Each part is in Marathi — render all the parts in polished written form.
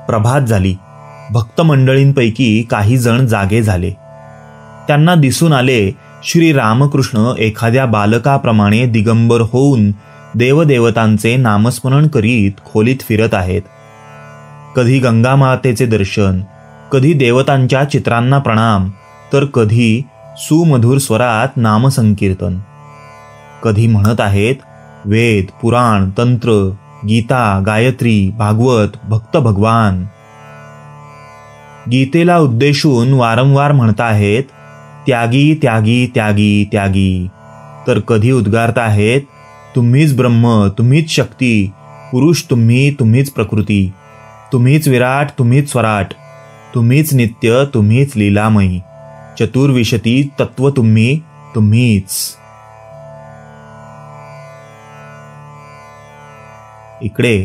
प्रभात झाली. भक्तमंडळींपैकी काही जण जागे झाले. त्यांना दिसून आले श्री रामकृष्ण एखाद्या बालकाप्रमाणे दिगंबर होऊन देवदेवतांचे नामस्मरण करीत खोलीत फिरत आहेत. कधी गंगामातेचे दर्शन, कधी देवतांच्या चित्रांना प्रणाम, तर कधी सुमधुर स्वरात नामसंकीर्तन. कधी म्हणत आहेत वेद, पुराण, तंत्र, गीता, गायत्री, भागवत, भक्त भगवान. गीतेला उद्देशून वारंवार म्हणत आहेत त्यागी त्यागी त्यागी त्यागी. तर कधी उद्गारत आहेत तुम्हीच ब्रह्म, तुम्हीच शक्ती, पुरुष तुम्ही, तुम्हीच प्रकृती, तुम्हीच विराट, तुम्हीच स्वराट, तुम्हीच नित्य, तुम्हीच लीलामयी, चतुर्विशती तत्व तुम्ही, तुम्हीच. इकडे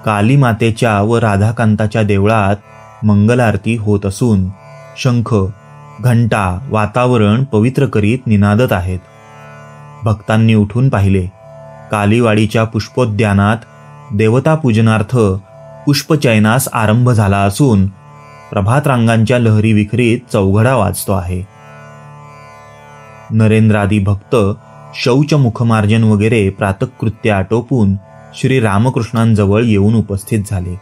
काली मातेच्या व राधाकांताच्या देवळात मंगलारती होत असून शंख, घंटा वातावरण पवित्र करीत निनादत आहेत. भक्तांनी उठून पाहिले. कालीवाडीच्या पुष्पोद्यानात देवता पूजनार्थ पुष्पचयनास आरंभ झाला असून प्रभात रांगांच्या लहरी विखरीत चौघडा वाजतो आहे. नरेंद्रादी भक्त शौच मुखमार्जन वगैरे प्रातकृत्य आटोपून श्री रामकृष्णांजवळ येऊन उपस्थित झाले.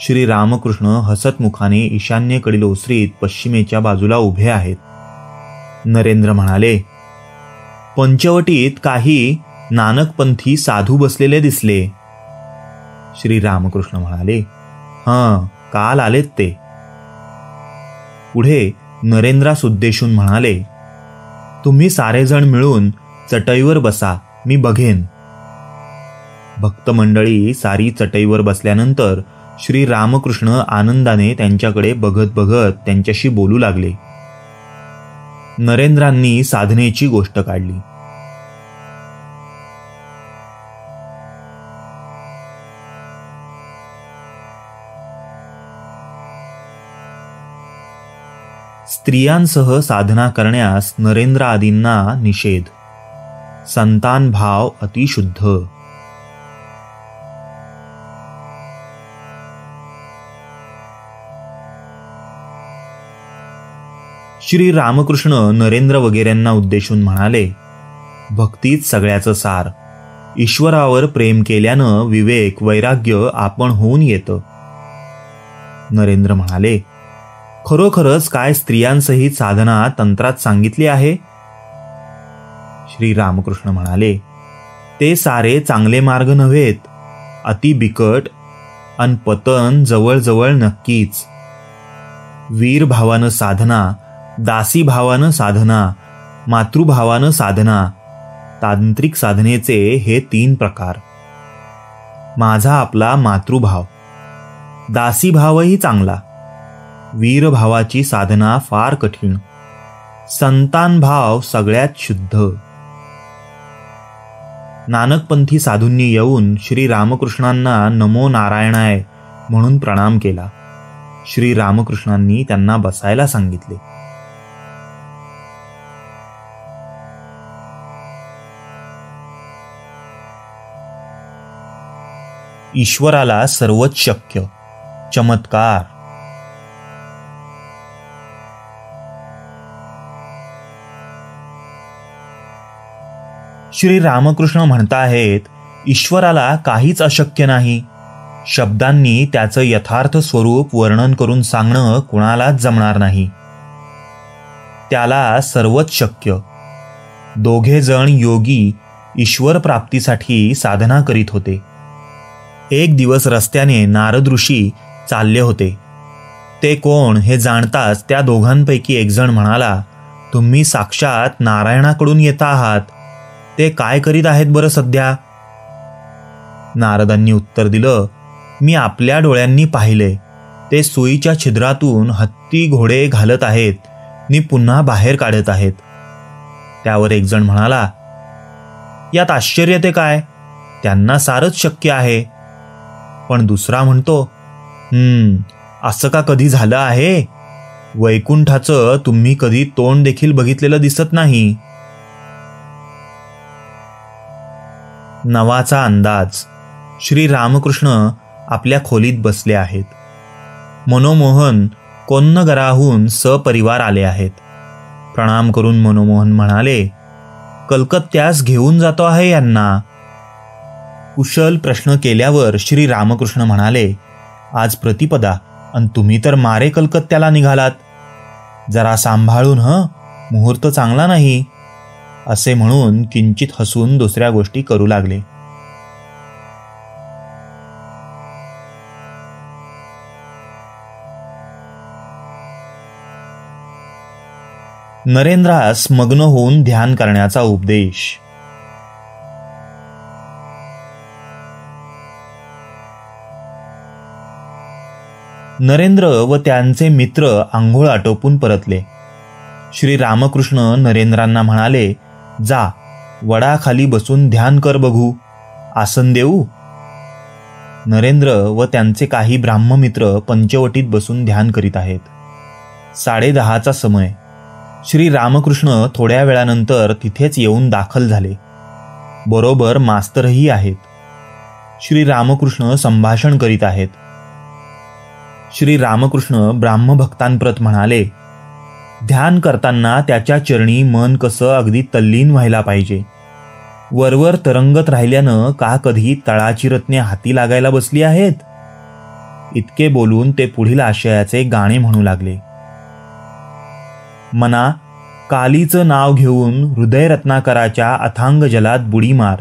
श्री रामकृष्ण हसत मुखाने ईशान्येकडील ओसरीत पश्चिमेच्या बाजूला उभे आहेत. नरेंद्र म्हणाले, पंचवटीत काही नानकपंथी साधू बसलेले दिसले. श्री रामकृष्ण म्हणाले, हां, काल आलेत ते. पुढे नरेंद्रास उद्देशून म्हणाले, तुम्ही सारेजण मिळून चटईवर बसा, मी बघेन. भक्तमंडळी सारी चटईवर बसल्यानंतर श्री रामकृष्ण आनंदाने त्यांच्याकडे बघत बघत त्यांच्याशी बोलू लागले. नरेंद्रांनी साधनेची गोष्ट काढली. स्त्रियांसह साधना करण्यास नरेंद्र आदींना निषेध. संतान भाव अतिशुद्ध. श्री रामकृष्ण नरेंद्र वगैरेंना उद्देशून म्हणाले, भक्तीच सगळ्याचं सार. ईश्वरावर प्रेम केल्यानं विवेक वैराग्य आपण होऊन येतं. नरेंद्र म्हणाले, खरोखरच काय स्त्रियांसहित साधना तंत्रात सांगितली आहे? श्री रामकृष्ण म्हणाले, ते सारे चांगले मार्ग नव्हेत, अति बिकट अन पतन जवळजवळ नक्कीच. वीर भावानं साधना, दासी भावानं साधना, मातृभावानं साधना, तांत्रिक साधनेचे हे 3 प्रकार. माझा आपला मातृभाव, दासीभावही चांगला, वीरभावाची साधना फार कठीण, संतान भाव सगळ्यात शुद्ध. नानकपंथी साधूंनी येऊन श्री रामकृष्णांना नमो नारायणाय म्हणून प्रणाम केला. श्री रामकृष्णांनी त्यांना बसायला सांगितले. ईश्वराला सर्वच शक्य. चमत्कार. श्री रामकृष्ण म्हणताहेत, ईश्वराला काहीच अशक्य नाही. शब्दांनी त्याचं यथार्थ स्वरूप वर्णन करून सांगणं कुणालाच जमणार नाही. त्याला सर्वच शक्य. दोघे जण योगी ईश्वर प्राप्तीसाठी साधना करीत होते. एक दिवस रस्त्याने नारद ऋषी चालले होते. ते कोण हे जाणताच त्या दोघांपैकी एक जण म्हणाला, तुम्ही साक्षात नारायणाकडून येता आहात. ते काय करीत आहेत बरं सध्या? नारदांनी उत्तर दिलं, मी आपल्या डोळ्यांनी पाहिले. ते सुईच्या छिद्रातून हत्ती घोडे घालत आहेत नि पुन्हा बाहेर काढत आहेत. त्यावर एक जण म्हणाला, यात आश्चर्य ते काय? त्यांना सारच शक्य आहे. पण दुसरा म्हणतो, असं का कधी झालं आहे? वैकुंठाचं तुम्ही कधी तोंड देखील बघितलेलं दिसत नाही. नवाचा अंदाज. श्री रामकृष्ण आपल्या खोलीत बसले आहेत. मनोमोहन कोन्नगराहून सपरिवार आले आहेत. प्रणाम करून मनोमोहन म्हणाले, कलकत्त्यास घेऊन जातो आहे यांना. कुशल प्रश्न केल्यावर श्री रामकृष्ण म्हणाले, आज प्रतिपदा आणि तुम्ही तर मारे कलकत्त्याला निघालात. जरा सांभाळून मुहूर्त चांगला नाही, असे म्हणून किंचित हसून दुसऱ्या गोष्टी करू लागले. नरेंद्रास मग्न होऊन ध्यान करण्याचा उपदेश. नरेंद्र व त्यांचे मित्र आंघोळ आटोपून परतले. श्री रामकृष्ण नरेंद्रांना म्हणाले, जा वडाखाली बसून ध्यान कर बघू, आसन देऊ. नरेंद्र व त्यांचे काही ब्राह्ममित्र पंचवटीत बसून ध्यान करीत आहेत. 10:30चा समय. श्री रामकृष्ण थोड्या वेळानंतर तिथेच येऊन दाखल झाले. बरोबर मास्तरही आहेत. श्री रामकृष्ण संभाषण करीत आहेत. श्री रामकृष्ण ब्राह्मभक्तांप्रत म्हणाले, ध्यान करताना त्याच्या चरणी मन कसं अगदी तल्लीन व्हायला पाहिजे. वरवर तरंगत राहिल्यानं का कधी तळाची रत्ने हाती लागायला बसली आहेत. इतके बोलून ते पुढील आशयाचे गाणे म्हणू लागले. मना, कालीचं नाव घेऊन हृदय रत्नाकराच्या अथांग जलात बुडी मार.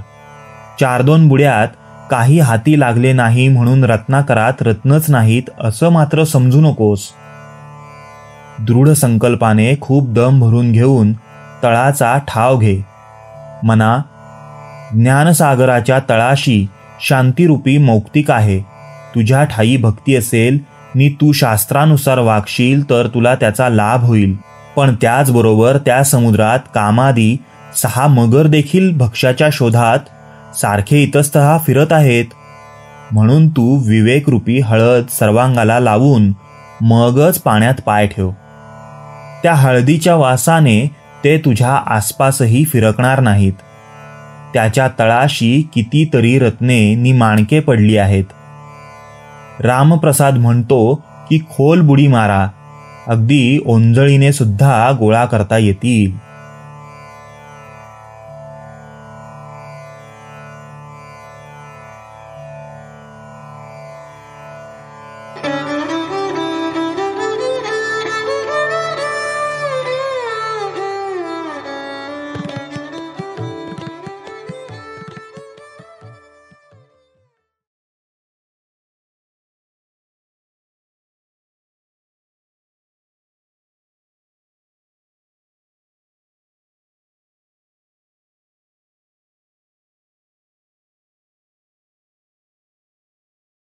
4-2 बुड्यात काही हाती लागले नाही म्हणून रत्नाकरात रत्नच नाहीत असं मात्र समजू नकोस. दृढ संकल्पाने खूप दम भरून घेऊन तळाचा ठाव घे. मना, ज्ञानसागराच्या तळाशी शांतिरूपी मौक्तिक आहे. तुझ्या ठाई भक्ती असेल नि तू शास्त्रानुसार वागशील तर तुला त्याचा लाभ होईल. पण त्याचबरोबर त्या समुद्रात कामादी 6 मगर देखील भक्ष्याच्या शोधात सारखे इतस्ततः फिरत आहेत. म्हणून तू विवेकरूपी हळद सर्वांगाला लावून मगच पाण्यात पाय ठेव. त्या हळदीच्या वासाने ते तुझ्या आसपासही फिरकणार नाहीत. त्याच्या तळाशी कितीतरी रत्ने नि माणके पडली आहेत. रामप्रसाद म्हणतो की खोल बुडी मारा, अगदी ओंजळीने सुद्धा गोळा करता येतील.